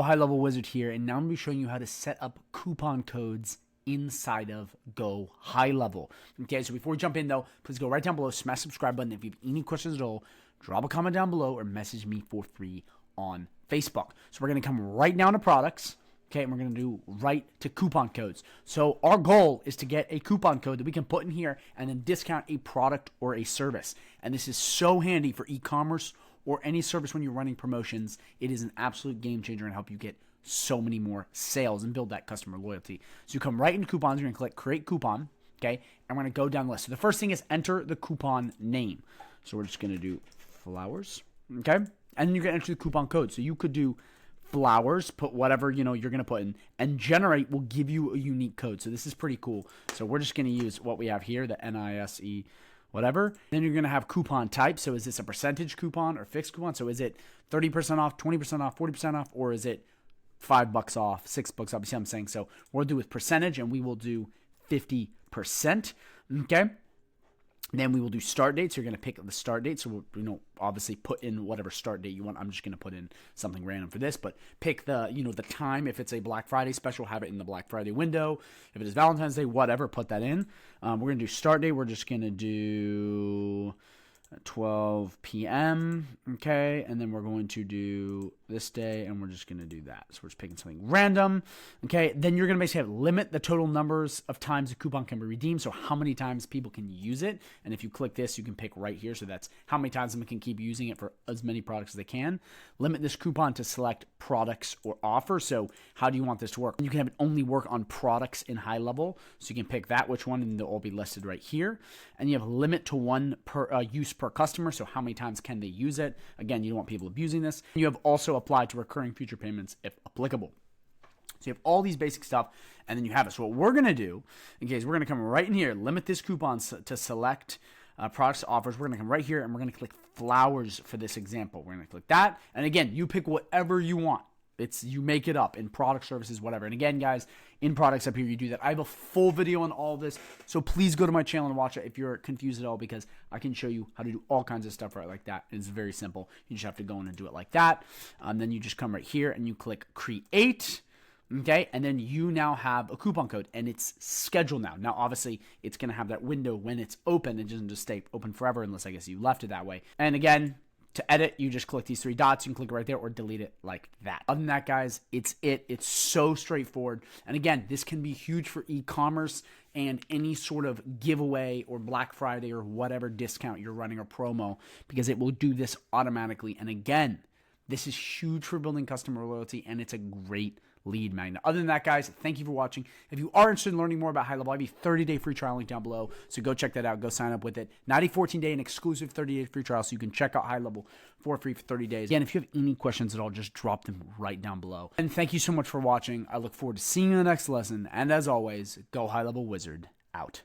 Go High Level Wizard here, and now I'm going to be showing you how to set up coupon codes inside of Go High Level. Okay, so before we jump in though, please go right down below, smash the subscribe button. If you have any questions at all, drop a comment down below or message me for free on Facebook. So we're going to come right down to products. Okay, and we're going to do right to coupon codes. So our goal is to get a coupon code that we can put in here and then discount a product or a service. And this is so handy for e-commerce or any service when you're running promotions. It is an absolute game changer and help you get so many more sales and build that customer loyalty. So you come right into coupons, you're going to click create coupon, okay? And we're going to go down the list. So the first thing is enter the coupon name. So we're just going to do flowers, okay? And then you're going to enter the coupon code. So you could do flowers, put whatever you're going to put in, and generate will give you a unique code. So this is pretty cool. So we're just going to use what we have here, the NISE whatever. Then you're going to have coupon type. So is this a percentage coupon or fixed coupon? So is it 30% off, 20% off, 40% off, or is it $5 off, $6 off? You see what I'm saying? So we'll do with percentage, and we will do 50%. Okay. Then we will do start date. So you're going to pick the start date. So we'll, obviously put in whatever start date you want. I'm just going to put in something random for this, but pick the, the time. If it's a Black Friday special, have it in the Black Friday window. If it is Valentine's Day, whatever, put that in. We're going to do start date. We're just going to do 12 p.m. Okay. And then we're going to do this day, and we're just going to do that. So we're just picking something random. Okay. Then you're going to basically have limit the total numbers of times a coupon can be redeemed. So how many times people can use it. And if you click this, you can pick right here. So that's how many times someone can keep using it for as many products as they can. Limit this coupon to select products or offers. So how do you want this to work? You can have it only work on products in high level. So you can pick that, which one, and they'll all be listed right here. And you have a limit to one per use per customer. So how many times can they use it? Again, you don't want people abusing this. You have also applied to recurring future payments if applicable. So you have all these basic stuff, and then you have it. So what we're going to do, in case we're going to come right in here, limit this coupon to select products offers. We're going to come right here, and we're going to click flowers for this example. We're going to click that. And again, you pick whatever you want. You make it up in product, services, whatever. And again, guys, in products up here, you do that. I have a full video on all of this, so please go to my channel and watch it if you're confused at all, because I can show you how to do all kinds of stuff right like that. It's very simple. You just have to go in and do it like that. Then you just come right here and you click create. Okay, and then you now have a coupon code, and it's scheduled now. Now, obviously, it's going to have that window when it's open. It doesn't just stay open forever unless, I guess, you left it that way. And again, to edit, you just click these three dots. You can click right there or delete it like that. Other than that, guys, it's it. It's so straightforward. And again, this can be huge for e-commerce and any sort of giveaway or Black Friday or whatever discount you're running or promo, because it will do this automatically. And again, this is huge for building customer loyalty, and it's a great lead magnet. Other than that, guys, thank you for watching. If you are interested in learning more about High Level, I have a 30-day free trial link down below, so go check that out. Go sign up with it. Not a 14-day, an exclusive 30-day free trial, so you can check out High Level for free for 30 days. Again, if you have any questions at all, just drop them right down below. And thank you so much for watching. I look forward to seeing you in the next lesson. And as always, Go High Level Wizard out.